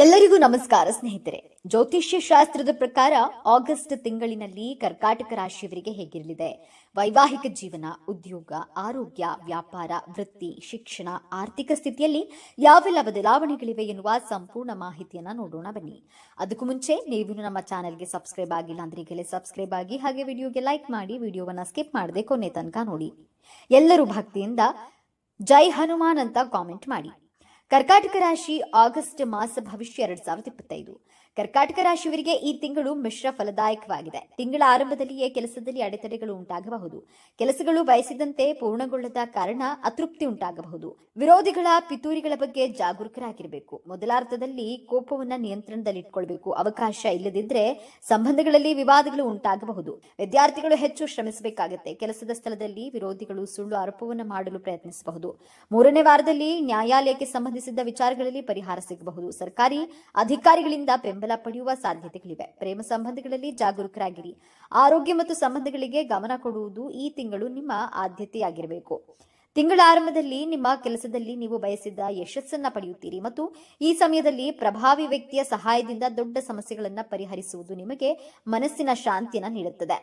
ಎಲ್ಲರಿಗೂ ನಮಸ್ಕಾರ ಸ್ನೇಹಿತರೆ. ಜ್ಯೋತಿಷ್ಯ ಶಾಸ್ತ್ರದ ಪ್ರಕಾರ ಆಗಸ್ಟ್ ತಿಂಗಳಿನಲ್ಲಿ ಕರ್ಕಾಟಕ ರಾಶಿಯವರಿಗೆ ಹೇಗಿರಲಿದೆ? ವೈವಾಹಿಕ ಜೀವನ, ಉದ್ಯೋಗ, ಆರೋಗ್ಯ, ವ್ಯಾಪಾರ, ವೃತ್ತಿ, ಶಿಕ್ಷಣ, ಆರ್ಥಿಕ ಸ್ಥಿತಿಯಲ್ಲಿ ಯಾವೆಲ್ಲ ಬದಲಾವಣೆಗಳಿವೆ ಎನ್ನುವ ಸಂಪೂರ್ಣ ಮಾಹಿತಿಯನ್ನ ನೋಡೋಣ ಬನ್ನಿ. ಅದಕ್ಕೂ ಮುಂಚೆ ನೀವು ನಮ್ಮ ಚಾನೆಲ್ಗೆ ಸಬ್ಸ್ಕ್ರೈಬ್ ಆಗಿಲ್ಲ ಅಂದ್ರೆ ಈಗಲೇ ಸಬ್ಸ್ಕ್ರೈಬ್ ಆಗಿ, ಹಾಗೆ ವಿಡಿಯೋಗೆ ಲೈಕ್ ಮಾಡಿ, ವಿಡಿಯೋವನ್ನ ಸ್ಕಿಪ್ ಮಾಡದೆ ಕೊನೆ ತನಕ ನೋಡಿ. ಎಲ್ಲರೂ ಭಕ್ತಿಯಿಂದ ಜೈ ಹನುಮಾನ್ ಅಂತ ಕಾಮೆಂಟ್ ಮಾಡಿ. ಕರ್ಕಾಟಕ ರಾಶಿ ಆಗಸ್ಟ್ ಮಾಸ ಭವಿಷ್ಯ 2025. ಕರ್ಕಾಟಕ ರಾಶಿಯವರಿಗೆ ಈ ತಿಂಗಳು ಮಿಶ್ರ ಫಲದಾಯಕವಾಗಿದೆ. ತಿಂಗಳ ಆರಂಭದಲ್ಲಿಯೇ ಕೆಲಸದಲ್ಲಿ ಅಡೆತಡೆಗಳು ಉಂಟಾಗಬಹುದು. ಕೆಲಸಗಳು ಬಯಸಿದಂತೆ ಪೂರ್ಣಗೊಳ್ಳದ ಕಾರಣ ಅತೃಪ್ತಿ ಉಂಟಾಗಬಹುದು. ವಿರೋಧಿಗಳ ಪಿತೂರಿಗಳ ಬಗ್ಗೆ ಜಾಗರೂಕರಾಗಿರಬೇಕು. ಮೊದಲಾರ್ಧದಲ್ಲಿ ಕೋಪವನ್ನ ನಿಯಂತ್ರಣದಲ್ಲಿಟ್ಕೊಳ್ಬೇಕು. ಅವಕಾಶ ಇಲ್ಲದಿದ್ರೆ ಸಂಬಂಧಗಳಲ್ಲಿ ವಿವಾದಗಳು ಉಂಟಾಗಬಹುದು. ವಿದ್ಯಾರ್ಥಿಗಳು ಹೆಚ್ಚು ಶ್ರಮಿಸಬೇಕಾಗುತ್ತೆ. ಕೆಲಸದ ಸ್ಥಳದಲ್ಲಿ ವಿರೋಧಿಗಳು ಸುಳ್ಳು ಆರೋಪವನ್ನು ಮಾಡಲು ಪ್ರಯತ್ನಿಸಬಹುದು. ಮೂರನೇ ವಾರದಲ್ಲಿ ನ್ಯಾಯಾಲಯಕ್ಕೆ ಸಂಬಂಧಿಸಿದ ವಿಚಾರಗಳಲ್ಲಿ ಪರಿಹಾರ ಸಿಗಬಹುದು. ಸರ್ಕಾರಿ ಅಧಿಕಾರಿಗಳಿಂದ ಬೆಂಬಲ ಪಡೆಯುವ ಸಾಧ್ಯತೆಗಳಿವೆ. ಪ್ರೇಮ ಸಂಬಂಧಗಳಲ್ಲಿ ಜಾಗರೂಕರಾಗಿರಿ. ಆರೋಗ್ಯ ಮತ್ತು ಸಂಬಂಧಗಳಿಗೆ ಗಮನ ಕೊಡುವುದು ಈ ತಿಂಗಳು ನಿಮ್ಮ ಆದ್ಯತೆಯಾಗಿರಬೇಕು. ತಿಂಗಳ ಆರಂಭದಲ್ಲಿ ನಿಮ್ಮ ಕೆಲಸದಲ್ಲಿ ನೀವು ಬಯಸಿದ ಯಶಸ್ಸನ್ನ ಪಡೆಯುತ್ತೀರಿ ಮತ್ತು ಈ ಸಮಯದಲ್ಲಿ ಪ್ರಭಾವಿ ವ್ಯಕ್ತಿಯ ಸಹಾಯದಿಂದ ದೊಡ್ಡ ಸಮಸ್ಯೆಗಳನ್ನು ಪರಿಹರಿಸುವುದು ನಿಮಗೆ ಮನಸ್ಸಿನ ಶಾಂತಿಯನ್ನು ನೀಡುತ್ತದೆ.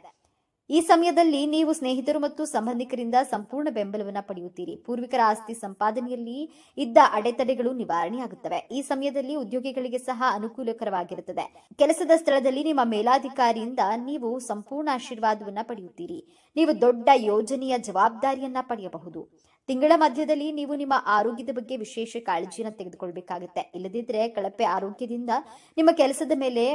ಈ ಸಮಯದಲ್ಲಿ ನೀವು ಸ್ನೇಹಿತರು ಮತ್ತು ಸಂಬಂಧಿಕರಿಂದ ಸಂಪೂರ್ಣ ಬೆಂಬಲವನ್ನು ಪಡೆಯುತ್ತೀರಿ. ಪೂರ್ವಿಕರ ಆಸ್ತಿ ಸಂಪಾದನೆಯಲ್ಲಿ ಇದ್ದ ಅಡೆತಡೆಗಳು ನಿವಾರಣೆಯಾಗುತ್ತವೆ. ಈ ಸಮಯದಲ್ಲಿ ಉದ್ಯೋಗಿಗಳಿಗೆ ಸಹ ಅನುಕೂಲಕರವಾಗಿರುತ್ತದೆ. ಕೆಲಸದ ಸ್ಥಳದಲ್ಲಿ ನಿಮ್ಮ ಮೇಲಾಧಿಕಾರಿಯಿಂದ ನೀವು ಸಂಪೂರ್ಣ ಆಶೀರ್ವಾದವನ್ನ ಪಡೆಯುತ್ತೀರಿ. ನೀವು ದೊಡ್ಡ ಯೋಜನೆಯ ಜವಾಬ್ದಾರಿಯನ್ನ ಪಡೆಯಬಹುದು. ತಿಂಗಳ ಮಧ್ಯದಲ್ಲಿ ನೀವು ನಿಮ್ಮ ಆರೋಗ್ಯದ ಬಗ್ಗೆ ವಿಶೇಷ ಕಾಳಜಿಯನ್ನು ತೆಗೆದುಕೊಳ್ಳಬೇಕಾಗುತ್ತೆ. ಇಲ್ಲದಿದ್ದರೆ ಕಳಪೆ ಆರೋಗ್ಯದಿಂದ ನಿಮ್ಮ ಕೆಲಸದ ಮೇಲೆ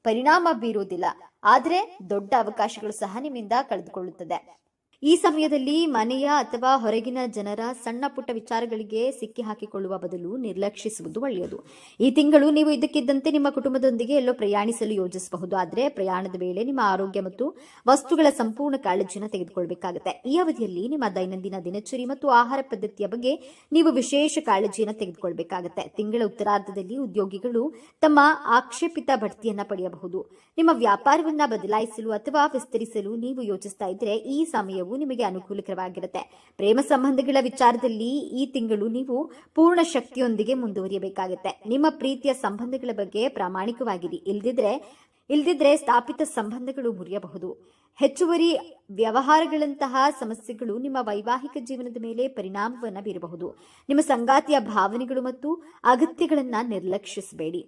ಪರಿಣಾಮ ಬೀರುವುದಿಲ್ಲ, ಆದರೆ ದೊಡ್ಡ ಅವಕಾಶಗಳು ಸಹ ನಿಮ್ಮಿಂದ ಕಳೆದುಕೊಳ್ಳುತ್ತದೆ. ಈ ಸಮಯದಲ್ಲಿ ಮನೆಯ ಅಥವಾ ಹೊರಗಿನ ಜನರ ಸಣ್ಣ ಪುಟ್ಟ ವಿಚಾರಗಳಿಗೆ ಸಿಕ್ಕಿ ಹಾಕಿಕೊಳ್ಳುವ ಬದಲು ನಿರ್ಲಕ್ಷಿಸುವುದು ಒಳ್ಳೆಯದು. ಈ ತಿಂಗಳು ನೀವು ಇದಕ್ಕಿದ್ದಂತೆ ನಿಮ್ಮ ಕುಟುಂಬದೊಂದಿಗೆ ಎಲ್ಲೋ ಪ್ರಯಾಣಿಸಲು ಯೋಜಿಸಬಹುದು. ಆದರೆ ಪ್ರಯಾಣದ ವೇಳೆ ನಿಮ್ಮ ಆರೋಗ್ಯ ಮತ್ತು ವಸ್ತುಗಳ ಸಂಪೂರ್ಣ ಕಾಳಜಿಯನ್ನು ತೆಗೆದುಕೊಳ್ಳಬೇಕಾಗುತ್ತೆ. ಈ ಅವಧಿಯಲ್ಲಿ ನಿಮ್ಮ ದೈನಂದಿನ ದಿನಚರಿ ಮತ್ತು ಆಹಾರ ಪದ್ಧತಿಯ ಬಗ್ಗೆ ನೀವು ವಿಶೇಷ ಕಾಳಜಿಯನ್ನು ತೆಗೆದುಕೊಳ್ಳಬೇಕಾಗುತ್ತೆ. ತಿಂಗಳ ಉತ್ತರಾರ್ಧದಲ್ಲಿ ಉದ್ಯೋಗಿಗಳು ತಮ್ಮ ಆಕ್ಷೇಪಿತ ಬಡ್ತಿಯನ್ನ ಪಡೆಯಬಹುದು. ನಿಮ್ಮ ವ್ಯಾಪಾರವನ್ನ ಬದಲಾಯಿಸಲು ಅಥವಾ ವಿಸ್ತರಿಸಲು ನೀವು ಯೋಚಿಸ್ತಾ ಇದ್ರೆ ಈ ಸಮಯವು ನಿಮಗೆ ಅನುಕೂಲಕರವಾಗಿರುತ್ತೆ. ಪ್ರೇಮ ಸಂಬಂಧಗಳ ವಿಚಾರದಲ್ಲಿ ಈ ತಿಂಗಳು ನೀವು ಪೂರ್ಣ ಶಕ್ತಿಯೊಂದಿಗೆ ಮುಂದುವರಿಯಬೇಕಾಗುತ್ತೆ. ನಿಮ್ಮ ಪ್ರೀತಿಯ ಸಂಬಂಧಗಳ ಬಗ್ಗೆ ಪ್ರಾಮಾಣಿಕವಾಗಿರಿ. ಇಲ್ದಿದ್ರೆ ಸ್ಥಾಪಿತ ಸಂಬಂಧಗಳು ಮುರಿಯಬಹುದು. ಹೆಚ್ಚುವರಿ ವ್ಯವಹಾರಗಳಂತಹ ಸಮಸ್ಯೆಗಳು ನಿಮ್ಮ ವೈವಾಹಿಕ ಜೀವನದ ಮೇಲೆ ಪರಿಣಾಮವನ್ನು ಬೀರಬಹುದು. ನಿಮ್ಮ ಸಂಗಾತಿಯ ಭಾವನೆಗಳು ಮತ್ತು ಅಗತ್ಯಗಳನ್ನ ನಿರ್ಲಕ್ಷಿಸಬೇಡಿ.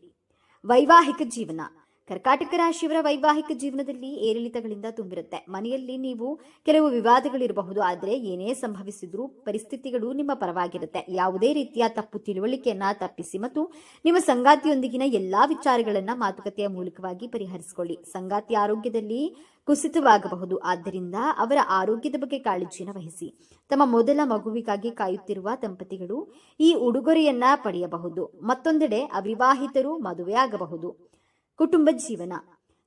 ವೈವಾಹಿಕ ಜೀವನ. ಕರ್ಕಾಟಕ ರಾಶಿಯವರ ವೈವಾಹಿಕ ಜೀವನದಲ್ಲಿ ಏರಿಳಿತಗಳಿಂದ ತುಂಬಿರುತ್ತೆ. ಮನೆಯಲ್ಲಿ ನೀವು ಕೆಲವು ವಿವಾದಗಳಿರಬಹುದು, ಆದರೆ ಏನೇ ಸಂಭವಿಸಿದ್ರೂ ಪರಿಸ್ಥಿತಿಗಳು ನಿಮ್ಮ ಪರವಾಗಿರುತ್ತೆ. ಯಾವುದೇ ರೀತಿಯ ತಪ್ಪು ತಿಳುವಳಿಕೆಯನ್ನ ತಪ್ಪಿಸಿ ಮತ್ತು ನಿಮ್ಮ ಸಂಗಾತಿಯೊಂದಿಗಿನ ಎಲ್ಲಾ ವಿಚಾರಗಳನ್ನ ಮಾತುಕತೆಯ ಮೂಲಕವಾಗಿ ಪರಿಹರಿಸಿಕೊಳ್ಳಿ. ಸಂಗಾತಿ ಆರೋಗ್ಯದಲ್ಲಿ ಕುಸಿತವಾಗಬಹುದು, ಆದ್ದರಿಂದ ಅವರ ಆರೋಗ್ಯದ ಬಗ್ಗೆ ಕಾಳಜಿಯನ್ನು ವಹಿಸಿ. ತಮ್ಮ ಮೊದಲ ಮಗುವಿಗಾಗಿ ಕಾಯುತ್ತಿರುವ ದಂಪತಿಗಳು ಈ ಉಡುಗೊರೆಯನ್ನ ಪಡೆಯಬಹುದು. ಮತ್ತೊಂದೆಡೆ ಅವಿವಾಹಿತರು ಮದುವೆ ಆಗಬಹುದು. ಕುಟುಂಬ ಜೀವನ.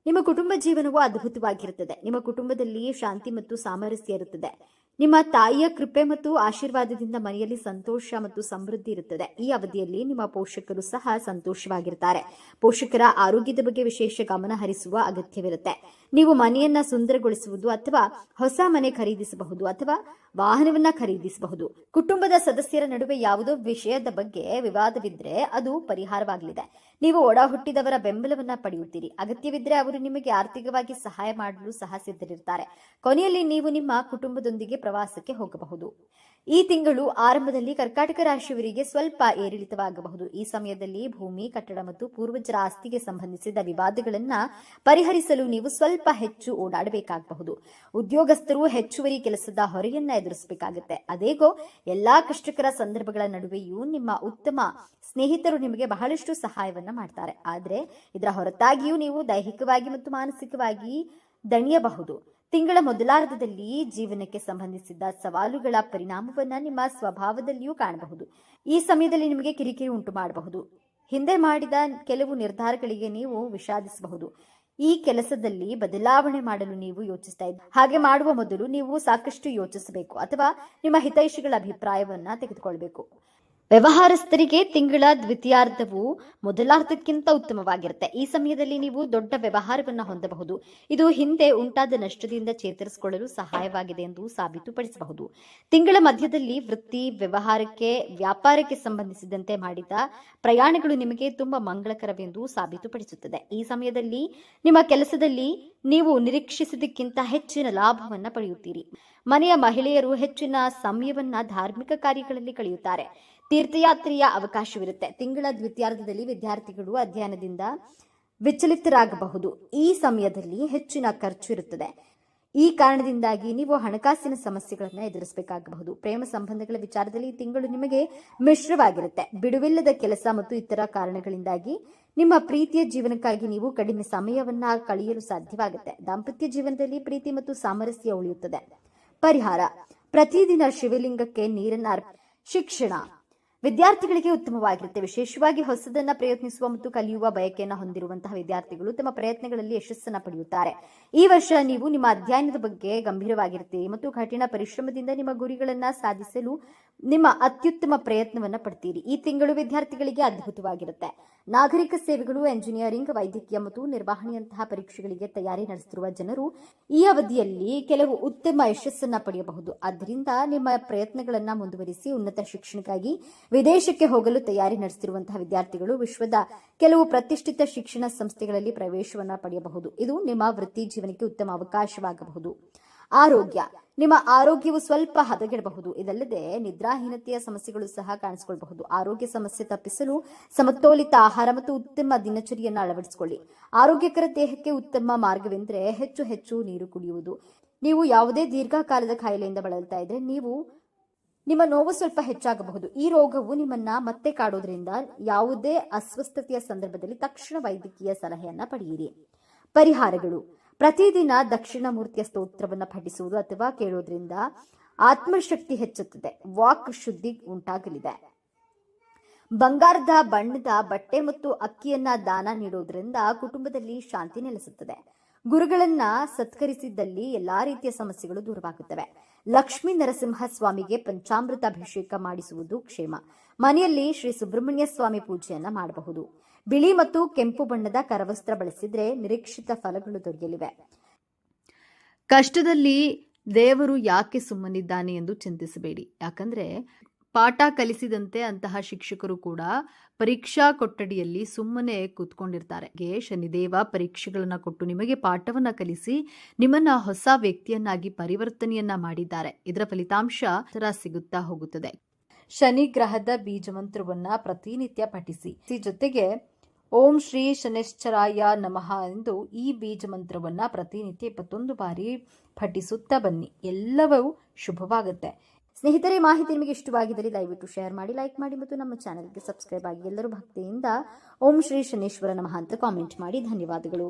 ನಿಮ್ಮ ಕುಟುಂಬ ಜೀವನವು ಅದ್ಭುತವಾಗಿರುತ್ತದೆ. ನಿಮ್ಮ ಕುಟುಂಬದಲ್ಲಿ ಶಾಂತಿ ಮತ್ತು ಸಾಮರಸ್ಯ ಇರುತ್ತದೆ. ನಿಮ್ಮ ತಾಯಿಯ ಕೃಪೆ ಮತ್ತು ಆಶೀರ್ವಾದದಿಂದ ಮನೆಯಲ್ಲಿ ಸಂತೋಷ ಮತ್ತು ಸಮೃದ್ಧಿ ಇರುತ್ತದೆ. ಈ ಅವಧಿಯಲ್ಲಿ ನಿಮ್ಮ ಪೋಷಕರು ಸಹ ಸಂತೋಷವಾಗಿರುತ್ತಾರೆ. ಪೋಷಕರ ಆರೋಗ್ಯದ ಬಗ್ಗೆ ವಿಶೇಷ ಗಮನ ಹರಿಸುವ ಅಗತ್ಯವಿರುತ್ತೆ. ನೀವು ಮನೆಯನ್ನ ಸುಂದರಗೊಳಿಸುವುದು ಅಥವಾ ಹೊಸ ಮನೆ ಖರೀದಿಸಬಹುದು ಅಥವಾ ವಾಹನವನ್ನ ಖರೀದಿಸಬಹುದು. ಕುಟುಂಬದ ಸದಸ್ಯರ ನಡುವೆ ಯಾವುದೋ ವಿಷಯದ ಬಗ್ಗೆ ವಿವಾದವಿದ್ರೆ ಅದು ಪರಿಹಾರವಾಗಲಿದೆ. ನೀವು ಒಡ ಹುಟ್ಟಿದವರ ಬೆಂಬಲವನ್ನ ಪಡೆಯುತ್ತೀರಿ. ಅಗತ್ಯವಿದ್ರೆ ಅವರು ನಿಮಗೆ ಆರ್ಥಿಕವಾಗಿ ಸಹಾಯ ಮಾಡಲು ಸಹ ಸಿದ್ಧರಿರ್ತಾರೆ. ಕೊನೆಯಲ್ಲಿ ನೀವು ನಿಮ್ಮ ಕುಟುಂಬದೊಂದಿಗೆ ಪ್ರವಾಸಕ್ಕೆ ಹೋಗಬಹುದು. ಈ ತಿಂಗಳು ಆರಂಭದಲ್ಲಿ ಕರ್ಕಾಟಕ ರಾಶಿಯವರಿಗೆ ಸ್ವಲ್ಪ ಏರಿಳಿತವಾಗಬಹುದು. ಈ ಸಮಯದಲ್ಲಿ ಭೂಮಿ, ಕಟ್ಟಡ ಮತ್ತು ಪೂರ್ವಜರ ಆಸ್ತಿಗೆ ಸಂಬಂಧಿಸಿದ ವಿವಾದಗಳನ್ನ ಪರಿಹರಿಸಲು ನೀವು ಸ್ವಲ್ಪ ಹೆಚ್ಚು ಓಡಾಡಬೇಕಾಗಬಹುದು. ಉದ್ಯೋಗಸ್ಥರು ಹೆಚ್ಚುವರಿ ಕೆಲಸದ ಹೊರೆಯನ್ನ ಎದುರಿಸಬೇಕಾಗುತ್ತೆ. ಅದೇಗೋ ಎಲ್ಲಾ ಕಷ್ಟಕರ ಸಂದರ್ಭಗಳ ನಡುವೆಯೂ ನಿಮ್ಮ ಉತ್ತಮ ಸ್ನೇಹಿತರು ನಿಮಗೆ ಬಹಳಷ್ಟು ಸಹಾಯವನ್ನ ಮಾಡ್ತಾರೆ. ಆದ್ರೆ ಇದರ ಹೊರತಾಗಿಯೂ ನೀವು ದೈಹಿಕವಾಗಿ ಮತ್ತು ಮಾನಸಿಕವಾಗಿ ದಣಿಯಬಹುದು. ತಿಂಗಳ ಮೊದಲಾರ್ಧದಲ್ಲಿ ಜೀವನಕ್ಕೆ ಸಂಬಂಧಿಸಿದ ಸವಾಲುಗಳ ಪರಿಣಾಮವನ್ನ ನಿಮ್ಮ ಸ್ವಭಾವದಲ್ಲಿಯೂ ಕಾಣಬಹುದು. ಈ ಸಮಯದಲ್ಲಿ ನಿಮಗೆ ಕಿರಿಕಿರಿ ಉಂಟು ಮಾಡಬಹುದು. ಹಿಂದೆ ಮಾಡಿದ ಕೆಲವು ನಿರ್ಧಾರಗಳಿಗೆ ನೀವು ವಿಷಾದಿಸಬಹುದು. ಈ ಕೆಲಸದಲ್ಲಿ ಬದಲಾವಣೆ ಮಾಡಲು ನೀವು ಯೋಚಿಸ್ತಾ ಇದ್ದೀರಿ. ಹಾಗೆ ಮಾಡುವ ಮೊದಲು ನೀವು ಸಾಕಷ್ಟು ಯೋಚಿಸಬೇಕು ಅಥವಾ ನಿಮ್ಮ ಹಿತೈಷಿಗಳ ಅಭಿಪ್ರಾಯವನ್ನ ತೆಗೆದುಕೊಳ್ಬೇಕು. ವ್ಯವಹಾರಸ್ಥರಿಗೆ ತಿಂಗಳ ದ್ವಿತೀಯಾರ್ಧವು ಮೊದಲಾರ್ಧಕ್ಕಿಂತ ಉತ್ತಮವಾಗಿರುತ್ತೆ. ಈ ಸಮಯದಲ್ಲಿ ನೀವು ದೊಡ್ಡ ವ್ಯವಹಾರವನ್ನು ಹೊಂದಬಹುದು. ಇದು ಹಿಂದೆ ಉಂಟಾದ ನಷ್ಟದಿಂದ ಚೇತರಿಸಿಕೊಳ್ಳಲು ಸಹಾಯವಾಗಿದೆ ಎಂದು ಸಾಬೀತುಪಡಿಸಬಹುದು. ತಿಂಗಳ ಮಧ್ಯದಲ್ಲಿ ವೃತ್ತಿ, ವ್ಯಾಪಾರಕ್ಕೆ ಸಂಬಂಧಿಸಿದಂತೆ ಮಾಡಿದ ಪ್ರಯಾಣಗಳು ನಿಮಗೆ ತುಂಬಾ ಮಂಗಳಕರವೆಂದು ಸಾಬೀತುಪಡಿಸುತ್ತದೆ. ಈ ಸಮಯದಲ್ಲಿ ನಿಮ್ಮ ಕೆಲಸದಲ್ಲಿ ನೀವು ನಿರೀಕ್ಷಿಸಿದ್ದಕ್ಕಿಂತ ಹೆಚ್ಚಿನ ಲಾಭವನ್ನು ಪಡೆಯುತ್ತೀರಿ. ಮನೆಯ ಮಹಿಳೆಯರು ಹೆಚ್ಚಿನ ಸಮಯವನ್ನ ಧಾರ್ಮಿಕ ಕಾರ್ಯಗಳಲ್ಲಿ ಕಳೆಯುತ್ತಾರೆ. ತೀರ್ಥಯಾತ್ರೆಯ ಅವಕಾಶವಿರುತ್ತೆ. ತಿಂಗಳ ದ್ವಿತೀಯಾರ್ಧದಲ್ಲಿ ವಿದ್ಯಾರ್ಥಿಗಳು ಅಧ್ಯಯನದಿಂದ ವಿಚಲಿತರಾಗಬಹುದು. ಈ ಸಮಯದಲ್ಲಿ ಹೆಚ್ಚಿನ ಖರ್ಚು ಇರುತ್ತದೆ. ಈ ಕಾರಣದಿಂದಾಗಿ ನೀವು ಹಣಕಾಸಿನ ಸಮಸ್ಯೆಗಳನ್ನು ಎದುರಿಸಬೇಕಾಗಬಹುದು. ಪ್ರೇಮ ಸಂಬಂಧಗಳ ವಿಚಾರದಲ್ಲಿ ಈ ತಿಂಗಳು ನಿಮಗೆ ಮಿಶ್ರವಾಗಿರುತ್ತೆ. ಬಿಡುವಿಲ್ಲದ ಕೆಲಸ ಮತ್ತು ಇತರ ಕಾರಣಗಳಿಂದಾಗಿ ನಿಮ್ಮ ಪ್ರೀತಿಯ ಜೀವನಕ್ಕಾಗಿ ನೀವು ಕಡಿಮೆ ಸಮಯವನ್ನ ಕಳೆಯಲು ಸಾಧ್ಯವಾಗುತ್ತೆ. ದಾಂಪತ್ಯ ಜೀವನದಲ್ಲಿ ಪ್ರೀತಿ ಮತ್ತು ಸಾಮರಸ್ಯ ಉಳಿಯುತ್ತದೆ. ಪರಿಹಾರ: ಪ್ರತಿದಿನ ಶಿವಲಿಂಗಕ್ಕೆ ನೀರನ್ನು ಶಿಕ್ಷಣ ವಿದ್ಯಾರ್ಥಿಗಳಿಗೆ ಉತ್ತಮವಾಗಿರುತ್ತೆ. ವಿಶೇಷವಾಗಿ ಹೊಸದನ್ನ ಪ್ರಯತ್ನಿಸುವ ಮತ್ತು ಕಲಿಯುವ ಬಯಕೆಯನ್ನು ಹೊಂದಿರುವಂತಹ ವಿದ್ಯಾರ್ಥಿಗಳು ತಮ್ಮ ಪ್ರಯತ್ನಗಳಲ್ಲಿ ಯಶಸ್ಸನ್ನು ಪಡೆಯುತ್ತಾರೆ. ಈ ವರ್ಷ ನೀವು ನಿಮ್ಮ ಅಧ್ಯಯನದ ಬಗ್ಗೆ ಗಂಭೀರವಾಗಿರ್ತೀರಿ ಮತ್ತು ಕಠಿಣ ಪರಿಶ್ರಮದಿಂದ ನಿಮ್ಮ ಗುರಿಗಳನ್ನು ಸಾಧಿಸಲು ನಿಮ್ಮ ಅತ್ಯುತ್ತಮ ಪ್ರಯತ್ನವನ್ನು ಪಡ್ತೀರಿ. ಈ ತಿಂಗಳು ವಿದ್ಯಾರ್ಥಿಗಳಿಗೆ ಅದ್ಭುತವಾಗಿರುತ್ತೆ. ನಾಗರಿಕ ಸೇವೆಗಳು, ಎಂಜಿನಿಯರಿಂಗ್, ವೈದ್ಯಕೀಯ ಮತ್ತು ನಿರ್ವಹಣೆಯಂತಹ ಪರೀಕ್ಷೆಗಳಿಗೆ ತಯಾರಿ ನಡೆಸುತ್ತಿರುವ ಜನರು ಈ ಅವಧಿಯಲ್ಲಿ ಕೆಲವು ಉತ್ತಮ ಯಶಸ್ಸನ್ನು ಪಡೆಯಬಹುದು. ಆದ್ದರಿಂದ ನಿಮ್ಮ ಪ್ರಯತ್ನಗಳನ್ನು ಮುಂದುವರಿಸಿ. ಉನ್ನತ ಶಿಕ್ಷಣಕ್ಕಾಗಿ ವಿದೇಶಕ್ಕೆ ಹೋಗಲು ತಯಾರಿ ನಡೆಸುತ್ತಿರುವಂತಹ ವಿದ್ಯಾರ್ಥಿಗಳು ವಿಶ್ವದ ಕೆಲವು ಪ್ರತಿಷ್ಠಿತ ಶಿಕ್ಷಣ ಸಂಸ್ಥೆಗಳಲ್ಲಿ ಪ್ರವೇಶವನ್ನು ಪಡೆಯಬಹುದು. ಇದು ನಿಮ್ಮ ವೃತ್ತಿ ಜೀವನಕ್ಕೆ ಉತ್ತಮ ಅವಕಾಶವಾಗಬಹುದು. ಆರೋಗ್ಯ: ನಿಮ್ಮ ಆರೋಗ್ಯವು ಸ್ವಲ್ಪ ಹದಗೆಡಬಹುದು. ಇದಲ್ಲದೆ ನಿದ್ರಾಹೀನತೆಯ ಸಮಸ್ಯೆಗಳು ಸಹ ಕಾಣಿಸಿಕೊಳ್ಳಬಹುದು. ಆರೋಗ್ಯ ಸಮಸ್ಯೆ ತಪ್ಪಿಸಲು ಸಮತೋಲಿತ ಆಹಾರ ಮತ್ತು ಉತ್ತಮ ದಿನಚರಿಯನ್ನು ಅಳವಡಿಸಿಕೊಳ್ಳಿ. ಆರೋಗ್ಯಕರ ದೇಹಕ್ಕೆ ಉತ್ತಮ ಮಾರ್ಗವೆಂದರೆ ಹೆಚ್ಚು ಹೆಚ್ಚು ನೀರು ಕುಡಿಯುವುದು. ನೀವು ಯಾವುದೇ ದೀರ್ಘಕಾಲದ ಕಾಯಿಲೆಯಿಂದ ಬಳಲ್ತಾ ಇದ್ರೆ ನಿಮ್ಮ ನೋವು ಸ್ವಲ್ಪ ಹೆಚ್ಚಾಗಬಹುದು. ಈ ರೋಗವು ನಿಮ್ಮನ್ನ ಮತ್ತೆ ಕಾಡೋದ್ರಿಂದ ಯಾವುದೇ ಅಸ್ವಸ್ಥತೆಯ ಸಂದರ್ಭದಲ್ಲಿ ತಕ್ಷಣ ವೈದ್ಯಕೀಯ ಸಲಹೆಯನ್ನ ಪಡೆಯಿರಿ. ಪರಿಹಾರಗಳು: ಪ್ರತಿದಿನ ದಕ್ಷಿಣಾಮೂರ್ತಿಯ ಸ್ತೋತ್ರವನ್ನು ಪಠಿಸುವುದು ಅಥವಾ ಕೇಳೋದ್ರಿಂದ ಆತ್ಮಶಕ್ತಿ ಹೆಚ್ಚುತ್ತದೆ. ವಾಕ್ ಶುದ್ಧಿ ಉಂಟಾಗಲಿದೆ. ಬಂಗಾರದ ಬಣ್ಣದ ಬಟ್ಟೆ ಮತ್ತು ಅಕ್ಕಿಯನ್ನ ದಾನ ನೀಡೋದ್ರಿಂದ ಕುಟುಂಬದಲ್ಲಿ ಶಾಂತಿ ನೆಲೆಸುತ್ತದೆ. ಗುರುಗಳನ್ನ ಸತ್ಕರಿಸಿದ್ದಲ್ಲಿ ಎಲ್ಲಾ ರೀತಿಯ ಸಮಸ್ಯೆಗಳು ದೂರವಾಗುತ್ತವೆ. ಲಕ್ಷ್ಮೀ ನರಸಿಂಹ ಸ್ವಾಮಿಗೆ ಪಂಚಾಮೃತ ಅಭಿಷೇಕ ಮಾಡಿಸುವುದು ಕ್ಷೇಮ. ಮನೆಯಲ್ಲಿ ಶ್ರೀ ಸುಬ್ರಹ್ಮಣ್ಯ ಸ್ವಾಮಿ ಪೂಜೆಯನ್ನ ಮಾಡಬಹುದು. ಬಿಳಿ ಮತ್ತು ಕೆಂಪು ಬಣ್ಣದ ಕರವಸ್ತ್ರ ಬಳಸಿದ್ರೆ ನಿರೀಕ್ಷಿತ ಫಲಗಳು ದೊರೆಯಲಿವೆ. ಕಷ್ಟದಲ್ಲಿ ದೇವರು ಯಾಕೆ ಸುಮ್ಮನಿದ್ದಾನೆ ಎಂದು ಚಿಂತಿಸಬೇಡಿ. ಯಾಕಂದ್ರೆ ಪಾಠ ಕಲಿಸಿದಂತೆ ಅಂತಹ ಶಿಕ್ಷಕರು ಕೂಡ ಪರೀಕ್ಷಾ ಕೊಠಡಿಯಲ್ಲಿ ಸುಮ್ಮನೆ ಕೂತ್ಕೊಂಡಿರ್ತಾರೆ. ಶನಿದೇವ ಪರೀಕ್ಷೆಗಳನ್ನ ಕೊಟ್ಟು ನಿಮಗೆ ಪಾಠವನ್ನ ಕಲಿಸಿ ನಿಮ್ಮನ್ನ ಹೊಸ ವ್ಯಕ್ತಿಯನ್ನಾಗಿ ಪರಿವರ್ತನೆಯನ್ನ ಮಾಡಿದ್ದಾರೆ. ಇದರ ಫಲಿತಾಂಶ ಸಿಗುತ್ತಾ ಹೋಗುತ್ತದೆ. ಶನಿ ಗ್ರಹದ ಬೀಜ ಮಂತ್ರವನ್ನ ಪ್ರತಿನಿತ್ಯ ಪಠಿಸಿ. ಜೊತೆಗೆ ಓಂ ಶ್ರೀ ಶನೈಶ್ಚರಾಯ ನಮಃ ಎಂದು ಈ ಬೀಜ ಮಂತ್ರವನ್ನ ಪ್ರತಿನಿತ್ಯ 21 ಬಾರಿ ಪಠಿಸುತ್ತಾ ಬನ್ನಿ. ಎಲ್ಲವೂ ಶುಭವಾಗುತ್ತೆ. ಸ್ನೇಹಿತರೆ, ಮಾಹಿತಿ ನಿಮಗೆ ಇಷ್ಟವಾಗಿದ್ದರೆ ದಯವಿಟ್ಟು ಶೇರ್ ಮಾಡಿ, ಲೈಕ್ ಮಾಡಿ ಮತ್ತು ನಮ್ಮ ಚಾನೆಲ್ಗೆ ಸಬ್ಸ್ಕ್ರೈಬ್ ಆಗಿ. ಎಲ್ಲರೂ ಭಕ್ತಿಯಿಂದ ಓಂ ಶ್ರೀ ಶನೇಶ್ವರ ನಮಃ ಅಂತ ಕಾಮೆಂಟ್ ಮಾಡಿ. ಧನ್ಯವಾದಗಳು.